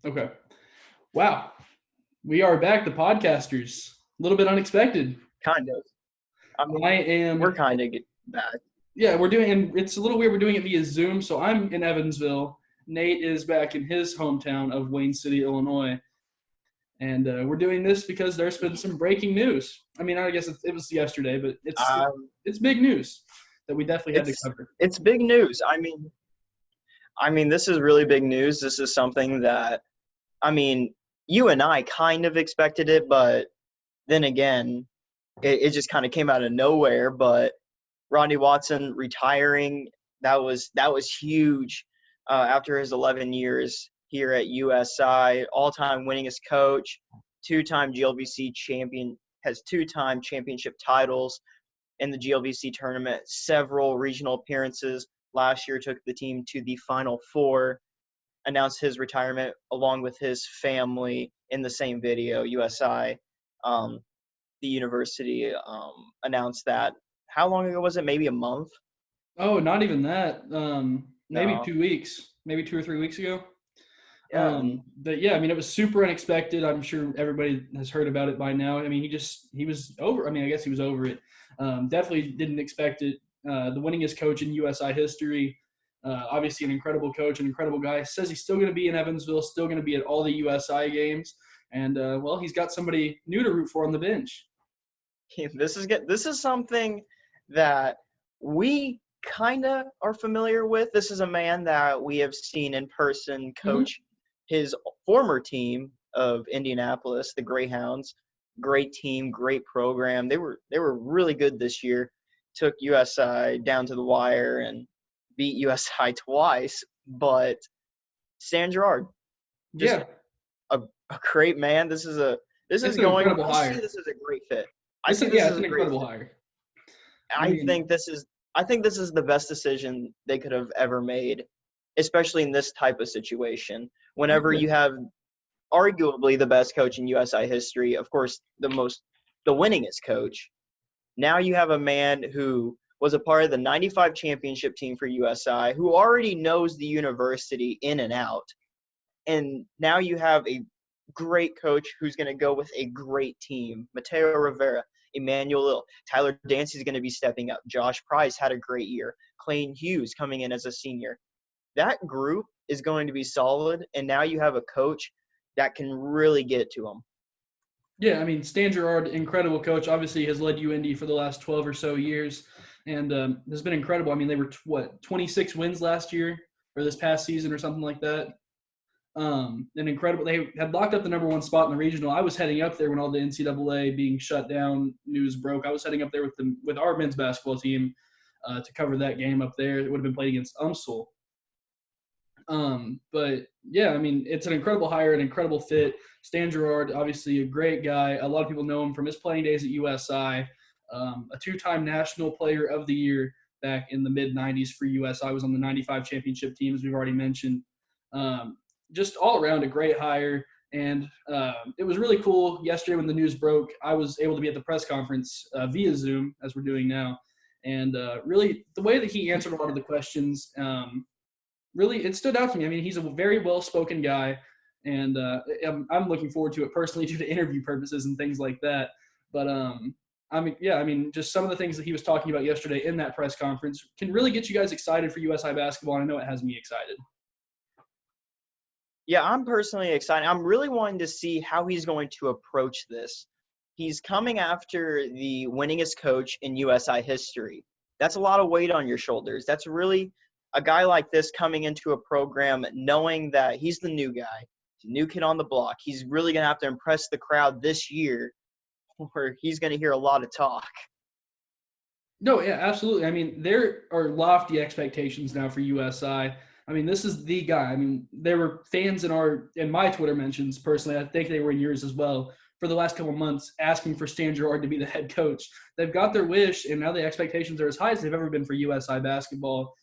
Okay. Wow. We are back, the podcasters. A little bit unexpected. Kind of. I I mean, we're am, kind of back. yeah, we're doing, and it's a little weird. We're doing it via Zoom. So I'm in Evansville. Nate is back in his hometown of Wayne City, Illinois. And we're doing this because there's been some breaking news. I mean, I guess it was yesterday, but Um, it's big news that we definitely had to it's cover. it's big news. I mean, this is really big news. This is something that, I mean, you and I kind of expected it, but then again, it just kind of came out of nowhere. But Rodney Watson retiring, that was huge. After his 11 years here at USI, all-time winningest coach, two-time GLVC champion, has two-time championship titles in the GLVC tournament, several regional appearances. Last year took the team to the Final Four, announced his retirement along with his family in the same video. USI, the university, announced that. How long ago was it? Maybe a month? Oh, not even that. Maybe No. 2 weeks, maybe 2 or 3 weeks ago. Yeah, and But yeah, I mean, it was super unexpected. I'm sure everybody has heard about it by now. I mean, he was over. I mean, I guess he was over it. Definitely didn't expect it. The winningest coach in USI history. Obviously, an incredible coach, an incredible guy. Says he's still going to be in Evansville, still going to be at all the USI games. And, well, he's got somebody new to root for on the bench. this is something that we kind of are familiar with. This is a man that we have seen in person Mm-hmm. coach his former team of Indianapolis, the Greyhounds. Great team, great program. They were really good this year. Took USI down to the wire and beat USI twice. But Stan Gouard, just Yeah, a, a great man. This is it's an going. incredible I see hire. this as a great fit. I see this It's as an a great incredible fit. hire. I I mean, think this is I think this is the best decision they could have ever made, especially in this type of situation. Whenever yeah. you have arguably the best coach in USI history, of course, the winningest coach. Now you have a man who was a part of the 95 championship team for USI, who already knows the university in and out. And now you have a great coach who's going to go with a great team. Mateo Rivera, Emmanuel Lill, Tyler Dancy is going to be stepping up. Josh Price had a great year. Clayton Hughes coming in as a senior. That group is going to be solid, and now you have a coach that can really get it to them. Yeah, I mean, Stan Gouard, incredible coach. Obviously, has led UIndy for the last 12 or so years, and has been incredible. I mean, they were 26 wins last year or this past season or something like that. And incredible. They had locked up the number one spot in the regional. I was heading up there when all the NCAA being shut down news broke. I was heading up there with our men's basketball team to cover that game up there. It would have been played against UMSL. But yeah, I mean, it's an incredible hire, an incredible fit. Stan Gouard, obviously a great guy. A lot of people know him from his playing days at USI. A two-time National Player of the Year back in the mid-'90s for USI. Was on the '95 championship team, as we've already mentioned. Just all around a great hire. And it was really cool yesterday when the news broke. I was able to be at the press conference via Zoom, as we're doing now. And really, the way that he answered a lot of the questions, really, it stood out to me. I mean, he's a very well-spoken guy, and I'm looking forward to it personally due to interview purposes and things like that. But I mean, yeah, I mean, just some of the things that he was talking about yesterday in that press conference can really get you guys excited for USI basketball, and I know it has me excited. Yeah, I'm personally excited. I'm really wanting to see how he's going to approach this. He's coming after the winningest coach in USI history. That's a lot of weight on your shoulders. That's really a guy like this coming into a program knowing that he's the new guy, the new kid on the block. He's really going to have to impress the crowd this year, or he's going to hear a lot of talk. No, yeah, absolutely. I mean, there are lofty expectations now for USI. I mean, this is the guy. I mean, there were fans in my Twitter mentions personally. I think they were in yours as well for the last couple of months asking for Stan Gouard to be the head coach. They've got their wish, and now the expectations are as high as they've ever been for USI basketball.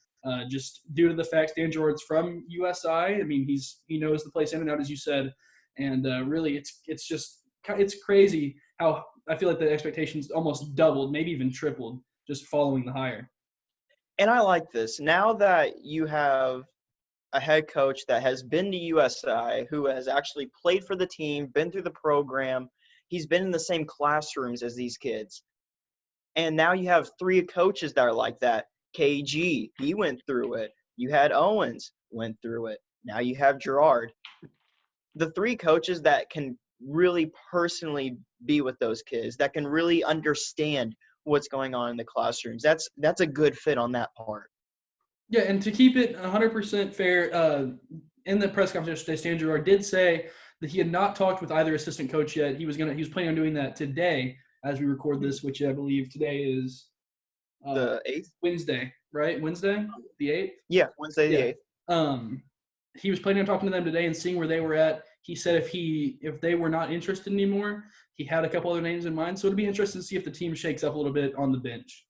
Just due to the fact Stan Gouard's from USI. I mean, he knows the place in and out, as you said, and really, it's crazy how I feel like the expectations almost doubled, maybe even tripled, just following the hire. And I like this. Now that you have a head coach that has been to USI, who has actually played for the team, been through the program. He's been in the same classrooms as these kids. And now you have three coaches that are like that. KG, he went through it. You had Owens, went through it. Now you have Gerard. The three coaches that can really personally be with those kids, that can really understand what's going on in the classrooms. That's a good fit on that part. Yeah, and to keep it 100% fair, in the press conference yesterday, Stan Gouard did say that he had not talked with either assistant coach yet. He was planning on doing that today as we record this, which I believe today is The 8th? Wednesday, right? Wednesday, the 8th. Yeah, Wednesday the 8th. He was planning on talking to them today and seeing where they were at. He said if they were not interested anymore, he had a couple other names in mind. So it'd be interesting to see if the team shakes up a little bit on the bench.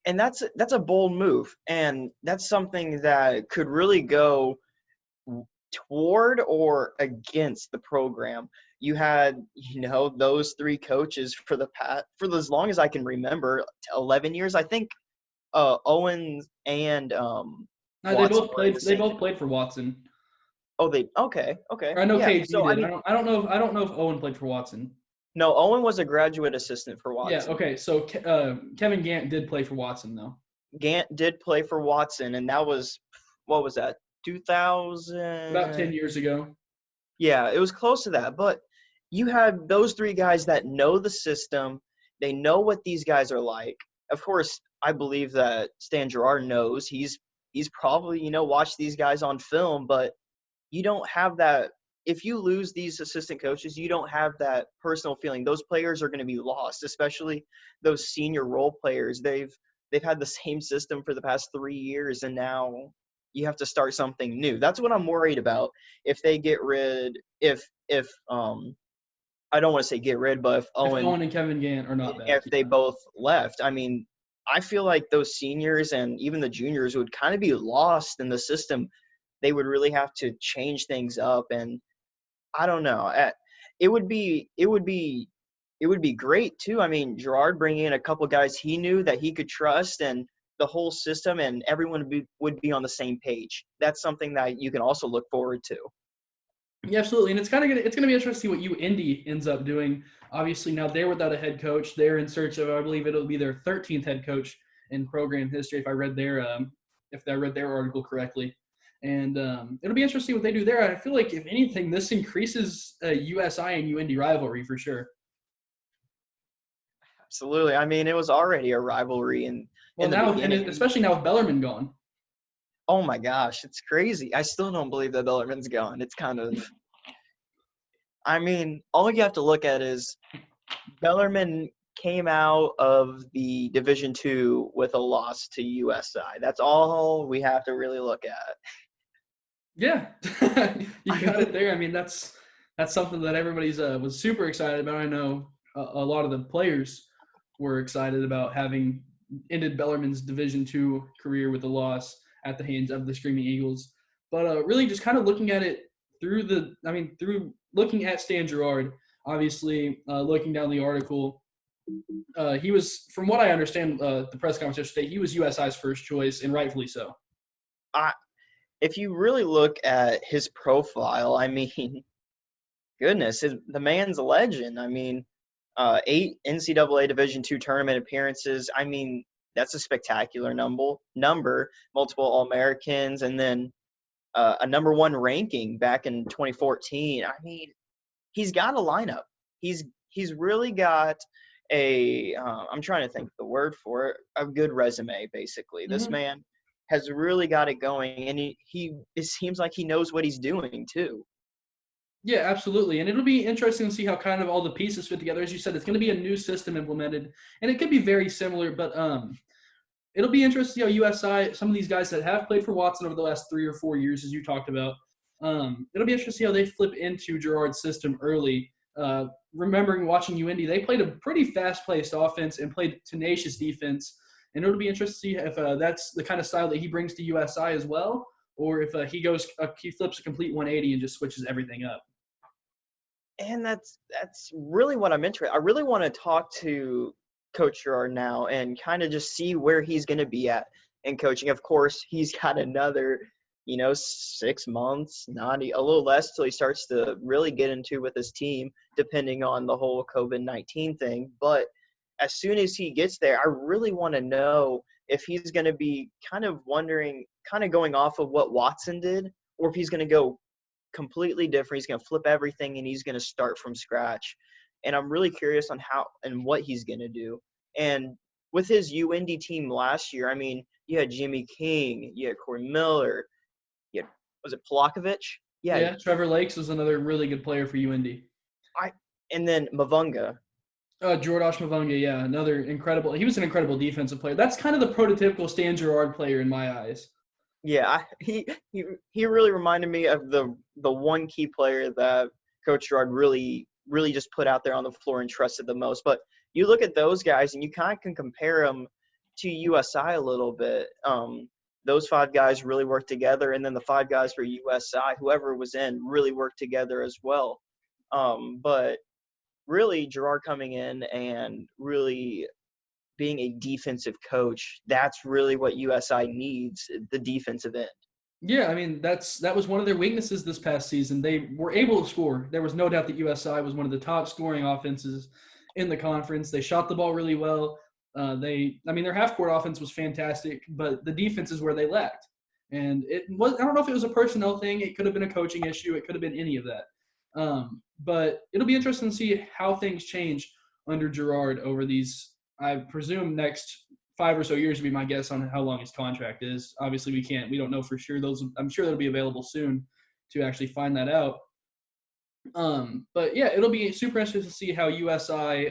And that's a bold move, and that's something that could really go toward or against the program. You had, those three coaches for as long as I can remember, 11 years. I think Owens and They both played. They same. both played for Watson. Oh, okay. Or I know Yeah, KG so did. I don't know. I don't know if Owen played for Watson. no, Owen was a graduate assistant for Watson. Yeah. Okay. So Kevin Gant did play for Watson, though. Gant did play for Watson, and that was, what was that, 2000? About 10 years ago. Yeah, it was close to that. But you had those three guys that know the system. They know what these guys are like. Of course, I believe that Stan Gouard knows. He's probably, watched these guys on film, but you don't have that. If you lose these assistant coaches, you don't have that personal feeling. Those players are going to be lost, especially those senior role players. They've had the same system for the past 3 years, and now you have to start something new. That's what I'm worried about. If they get rid, if I don't want to say get rid, but if Owen and Kevin Gant are not back, if they both left, I mean, I feel like those seniors and even the juniors would kind of be lost in the system. They would really have to change things up, and I don't know. It would be great too. I mean, Gerard bringing in a couple guys he knew that he could trust, and the whole system and everyone would be on the same page. That's something that you can also look forward to. Yeah, absolutely, and it's gonna be interesting to see what UIndy ends up doing. Obviously, now they're without a head coach. They're in search of, I believe it'll be their 13th head coach in program history, if I read their article correctly. And it'll be interesting what they do there. I feel like, if anything, this increases USI and UIndy rivalry for sure. Absolutely. I mean, it was already a rivalry in the beginning. Especially now with Bellarmine gone. Oh my gosh, it's crazy. I still don't believe that Bellarmine's gone. It's kind of – I mean, all you have to look at is Bellarmine came out of the Division II with a loss to USI. That's all we have to really look at. Yeah, you got it there. I mean, that's something that everybody's was super excited about. I know a lot of the players were excited about having ended Bellarmine's Division II career with a loss at the hands of the Screaming Eagles. But really just kind of looking at it through looking at Stan Gouard, obviously looking down the article, he was, from what I understand, the press conference yesterday, he was USI's first choice, and rightfully so. If you really look at his profile, I mean, goodness, the man's a legend. I mean, 8 NCAA Division II tournament appearances. I mean, that's a spectacular number. Multiple All-Americans, and then a number 1 ranking back in 2014. I mean, he's got a lineup. He's really got a I'm trying to think the word for it, a good resume, basically. This man has really got it going, and it seems like he knows what he's doing too. Yeah, absolutely. And it'll be interesting to see how kind of all the pieces fit together. As you said, it's going to be a new system implemented, and it could be very similar, but it'll be interesting to see how USI, some of these guys that have played for Watson over the last 3 or 4 years, as you talked about, it'll be interesting to see how they flip into Gerard's system early. Remembering watching UIndy, they played a pretty fast-paced offense and played tenacious defense. And it'll be interesting to see if that's the kind of style that he brings to USI as well, or if he flips a complete 180 and just switches everything up. And that's really what I'm interested. I really want to talk to Coach Gouard now and kind of just see where he's going to be at in coaching. Of course, he's got another 6 months, not a little less till he starts to really get into with his team, depending on the whole COVID-19 thing. But as soon as he gets there, I really want to know if he's going to be kind of going off of what Watson did, or if he's going to go completely different. He's going to flip everything and he's going to start from scratch. And I'm really curious on how and what he's going to do. And with his UIndy team last year, I mean, you had Jimmy King, you had Corey Miller, you had, was it Polakovic? Yeah, Trevor Lakes was another really good player for UIndy. And then Mavunga. Jordash Mavunga, yeah, another incredible. He was an incredible defensive player. That's kind of the prototypical Stan Gouard player in my eyes. Yeah, he really reminded me of the one key player that Coach Gouard really just put out there on the floor and trusted the most. But you look at those guys and you kind of can compare them to USI a little bit. Those 5 guys really worked together, and then the 5 guys for USI, whoever was in, really worked together as well. But really, Gouard coming in and really being a defensive coach, that's really what USI needs, the defensive end. Yeah, I mean, that was one of their weaknesses this past season. They were able to score. There was no doubt that USI was one of the top scoring offenses in the conference. They shot the ball really well. Their half-court offense was fantastic, but the defense is where they lacked. And I don't know if it was a personnel thing. It could have been a coaching issue. It could have been any of that. But it'll be interesting to see how things change under Gouard over these, I presume, next 5 or so years would be my guess on how long his contract is. Obviously, we don't know for sure. I'm sure that'll be available soon to actually find that out. But yeah, it'll be super interesting to see how USI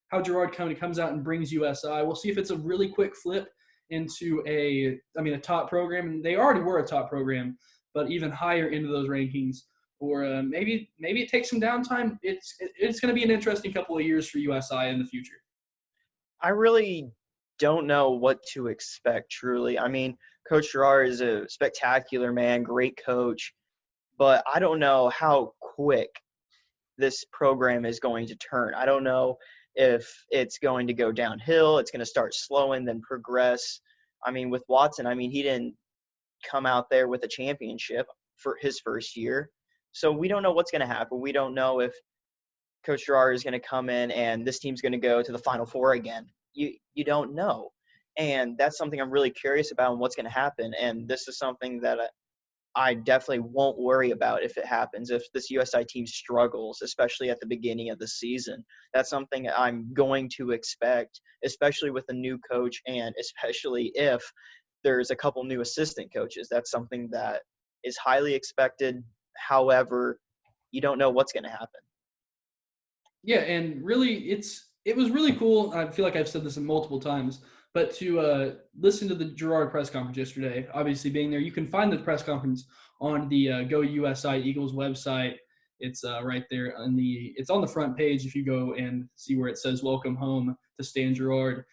how Gouard comes out and brings USI. We'll see if it's a really quick flip into a top program. And they already were a top program, but even higher into those rankings. Or maybe it takes some downtime. It's going to be an interesting couple of years for USI in the future. I really don't know what to expect, truly. I mean, Coach Gouard is a spectacular man, great coach, but I don't know how quick this program is going to turn. I don't know if it's going to go downhill, it's going to start slow and then progress. I mean, with Watson, he didn't come out there with a championship for his first year. So we don't know what's going to happen. We don't know if Coach Gouard is going to come in and this team's going to go to the Final Four again. You don't know. And that's something I'm really curious about and what's going to happen. And this is something that I definitely won't worry about if it happens. If this USI team struggles, especially at the beginning of the season, that's something I'm going to expect, especially with a new coach and especially if there's a couple new assistant coaches. That's something that is highly expected. However, you don't know what's going to happen. Yeah, and really, it was really cool. I feel like I've said this multiple times, but to listen to the Gouard press conference yesterday, obviously being there, you can find the press conference on the Go USI Eagles website. It's right there it's on the front page if you go and see where it says "Welcome Home" to Stan Gouard.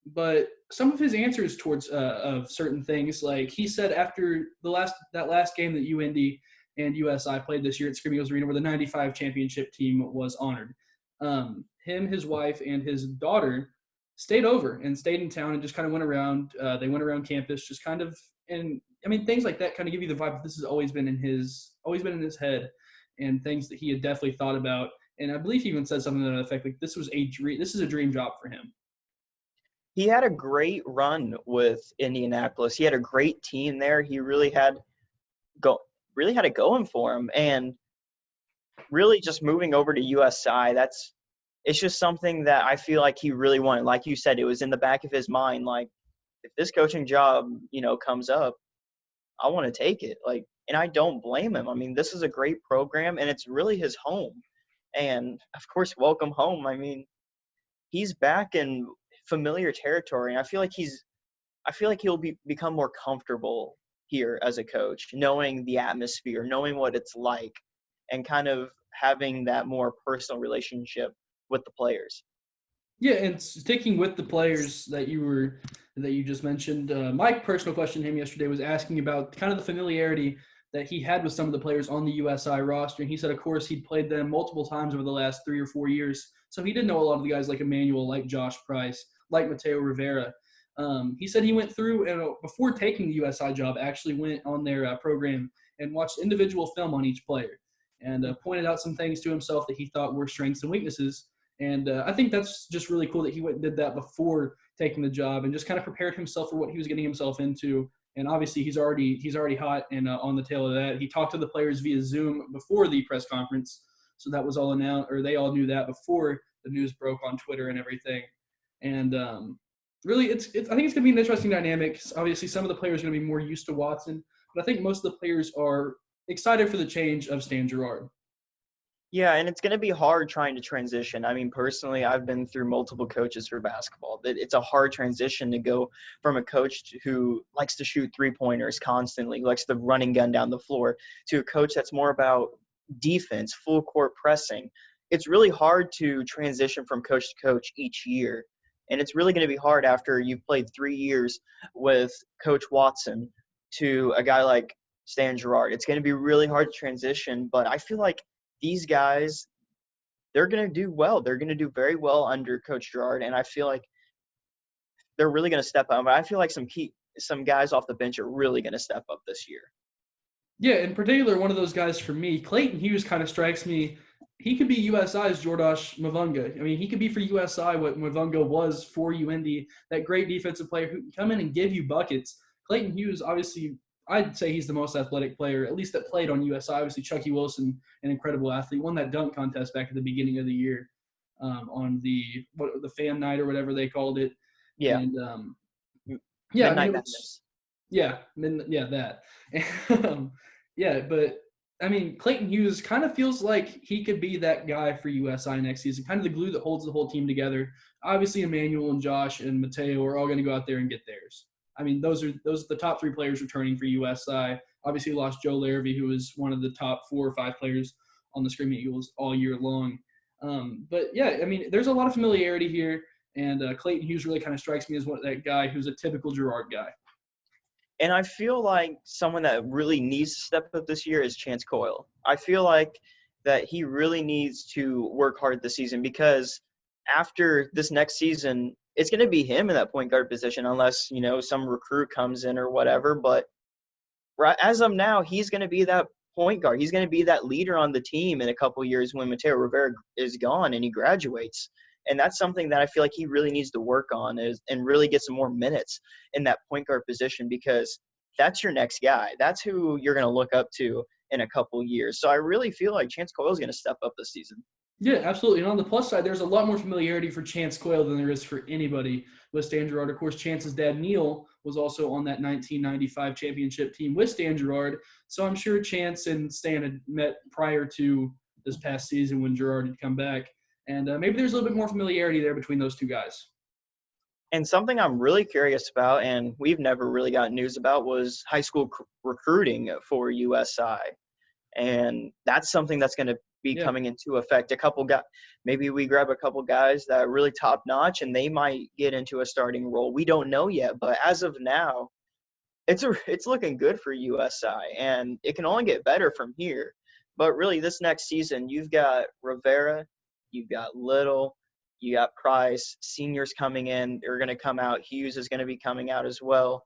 But some of his answers towards of certain things, like he said after that last game that UIndy and USI played this year at Scream Eagles Arena, where the '95 championship team was honored. Him, his wife, and his daughter stayed in town and just kind of went around. They went around campus, just kind of, and things like that kind of give you the vibe that this has always been in his head, and things that he had definitely thought about. And I believe he even said something to that effect, like this is a dream job for him. He had a great run with Indianapolis. He had a great team there. He really had it going for him. And really just moving over to USI, it's just something that I feel like he really wanted. Like you said, it was in the back of his mind, like, if this coaching job, comes up, I want to take it. And I don't blame him. This is a great program, and it's really his home. And, of course, welcome home. He's back in familiar territory. I feel like he'll become more comfortable here as a coach, knowing the atmosphere, knowing what it's like, and kind of having that more personal relationship with the players. Yeah, and sticking with the players that you just mentioned, my personal question to him yesterday was asking about kind of the familiarity that he had with some of the players on the USI roster. And he said, of course, he'd played them multiple times over the last 3 or 4 years. So he did know a lot of the guys like Emmanuel, like Josh Price, like Mateo Rivera. He said he went through and before taking the USI job, actually went on their program and watched individual film on each player and pointed out some things to himself that he thought were strengths and weaknesses. And I think that's just really cool that he went and did that before taking the job and just kind of prepared himself for what he was getting himself into. And obviously, he's already hot and on the tail of that. He talked to the players via Zoom before the press conference, so that was all announced, or they all knew that before the news broke on Twitter and everything. And really, I think it's going to be an interesting dynamic. Obviously, some of the players are going to be more used to Watson, but I think most of the players are excited for the change of Stan Gouard. Yeah, and it's going to be hard trying to transition. I mean, personally, I've been through multiple coaches for basketball. It's a hard transition to go from a coach who likes to shoot three-pointers constantly, likes the running gun down the floor, to a coach that's more about defense, full court pressing. It's really hard to transition from coach to coach each year. And it's really going to be hard after you've played 3 years with Coach Watson to a guy like Stan Gouard. It's going to be really hard to transition, but I feel like these guys, they're going to do well. They're going to do very well under Coach Gouard, and I feel like they're really going to step up. But I feel like some guys off the bench are really going to step up this year. Yeah, in particular, one of those guys for me, Clayton Hughes kind of strikes me. He could be USI's Jordash Mavunga. I mean, he could be for USI what Mavunga was for UIndy, that great defensive player who can come in and give you buckets. Clayton Hughes, obviously, I'd say he's the most athletic player, at least that played on USI. Obviously, Chucky Wilson, an incredible athlete, won that dunk contest back at the beginning of the year on the fan night or whatever they called it. Yeah. And yeah, Midnight I mean, Madness. yeah, that. Yeah, but I mean, Clayton Hughes kind of feels like he could be that guy for USI next season, kind of the glue that holds the whole team together. Obviously, Emmanuel and Josh and Mateo are all going to go out there and get theirs. I mean, those are the top 3 players returning for USI. Obviously, lost Joe Larrabee, who was one of the top 4 or 5 players on the Screaming Eagles all year long. But yeah, I mean, there's a lot of familiarity here, and Clayton Hughes really kind of strikes me as that guy who's a typical Gouard guy. And I feel like someone that really needs to step up this year is Chance Coyle. I feel like that he really needs to work hard this season because after this next season, it's going to be him in that point guard position unless, some recruit comes in or whatever. But right as of now, he's going to be that point guard. He's going to be that leader on the team in a couple years when Mateo Rivera is gone and he graduates. And that's something that I feel like he really needs to work on and really get some more minutes in that point guard position because that's your next guy. That's who you're going to look up to in a couple years. So I really feel like Chance Coyle is going to step up this season. Yeah, absolutely. And on the plus side, there's a lot more familiarity for Chance Coyle than there is for anybody with Stan Gouard. Of course, Chance's dad, Neil, was also on that 1995 championship team with Stan Gouard. So I'm sure Chance and Stan had met prior to this past season when Gouard had come back. And maybe there's a little bit more familiarity there between those two guys. And something I'm really curious about, and we've never really gotten news about, was high school recruiting for USI. And that's something that's going to be coming into effect. Maybe we grab a couple guys that are really top notch, and they might get into a starting role. We don't know yet, but as of now, it's looking good for USI, and it can only get better from here. But really, this next season, you've got Rivera, you've got Little, you got Price, seniors coming in. They're going to come out. Hughes is going to be coming out as well.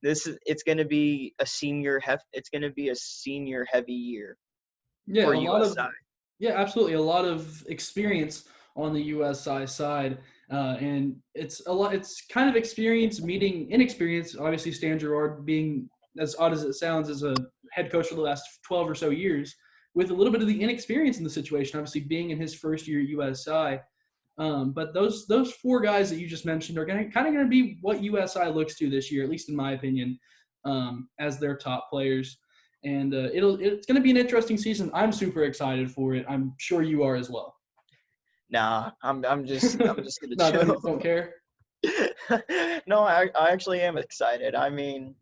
It's going to be a senior heavy year for USI. Absolutely. A lot of experience on the USI side. And it's kind of experience meeting inexperience. Obviously, Stan Gouard being, as odd as it sounds, as a head coach for the last 12 or so years, with a little bit of the inexperience in the situation, obviously being in his first year at USI. But those 4 guys that you just mentioned are going to be what USI looks to this year, at least in my opinion, as their top players. And it's going to be an interesting season. I'm super excited for it. I'm sure you are as well. Nah, I'm just gonna chill. Don't care. No, I actually am excited. I mean,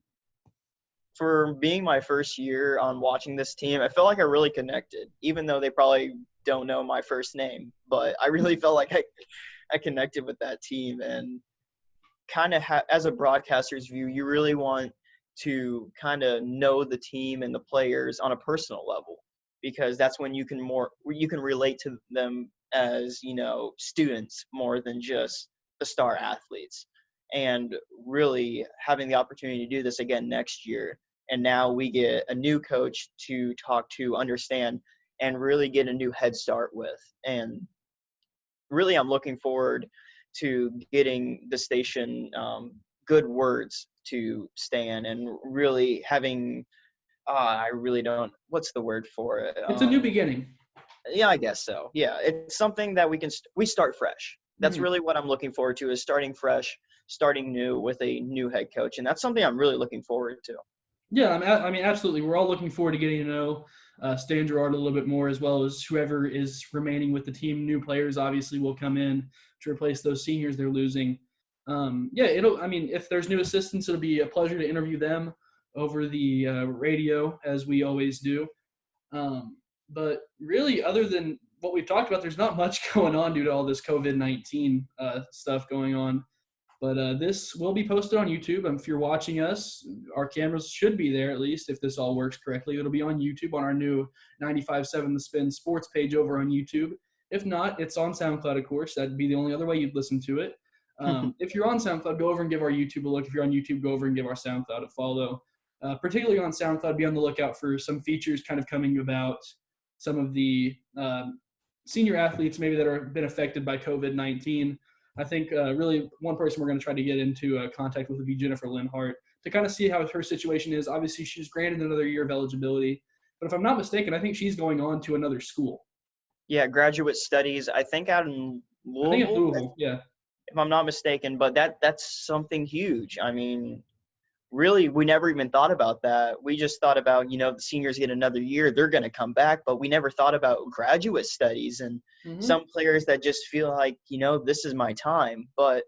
for being my first year on watching this team, I felt like I really connected, even though they probably don't know my first name. But I really felt like I connected with that team, and kind of as a broadcaster's view, you really want to kind of know the team and the players on a personal level, because that's when you can relate to them as, students more than just the star athletes. and really having the opportunity to do this again next year. And now we get a new coach to talk to, understand, and really get a new head start with. And really, I'm looking forward to getting the station good words to Stan and really having, I really don't, what's the word for it? It's a new beginning. Yeah, I guess so. Yeah, it's something that we start fresh. That's Mhm. really what I'm looking forward to, is starting fresh, starting new with a new head coach. And that's something I'm really looking forward to. Yeah, I mean, absolutely. We're all looking forward to getting to know Stan Gouard a little bit more, as well as whoever is remaining with the team. New players obviously will come in to replace those seniors they're losing. Yeah, I mean, if there's new assistants, it'll be a pleasure to interview them over the radio, as we always do. But really, other than what we've talked about, there's not much going on due to all this COVID-19 stuff going on. But this will be posted on YouTube. If you're watching us, our cameras should be there, at least if this all works correctly. It'll be on YouTube on our new 95.7 The Spin sports page over on YouTube. If not, it's on SoundCloud, of course. That'd be the only other way you'd listen to it. If you're on SoundCloud, go over and give our YouTube a look. If you're on YouTube, go over and give our SoundCloud a follow. Particularly on SoundCloud, be on the lookout for some features kind of coming about some of the senior athletes maybe that are been affected by COVID-19. I think really one person we're going to try to get into contact with would be Jennifer Linhart to kind of see how her situation is. Obviously, she's granted another year of eligibility, but if I'm not mistaken, I think she's going on to another school. Yeah, graduate studies, I think out in I think it's Louisville, Louisville, yeah. if I'm not mistaken, but that's something huge. I mean, really, we never even thought about that. We just thought about, the seniors get another year, they're going to come back, but we never thought about graduate studies and Mm-hmm. some players that just feel like, this is my time. But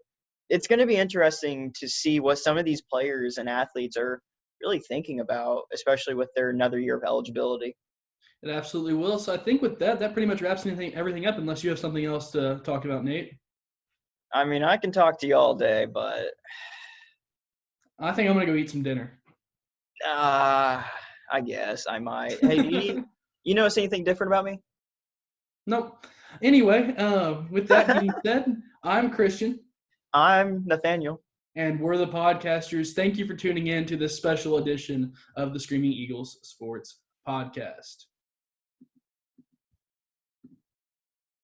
it's going to be interesting to see what some of these players and athletes are really thinking about, especially with their another year of eligibility. It absolutely will. So I think with that pretty much wraps everything up, unless you have something else to talk about, Nate. I mean, I can talk to you all day, but I think I'm going to go eat some dinner. I guess I might. Hey, you notice anything different about me? Nope. Anyway, with that being said, I'm Christian. I'm Nathaniel. And we're the podcasters. Thank you for tuning in to this special edition of the Screaming Eagles Sports Podcast.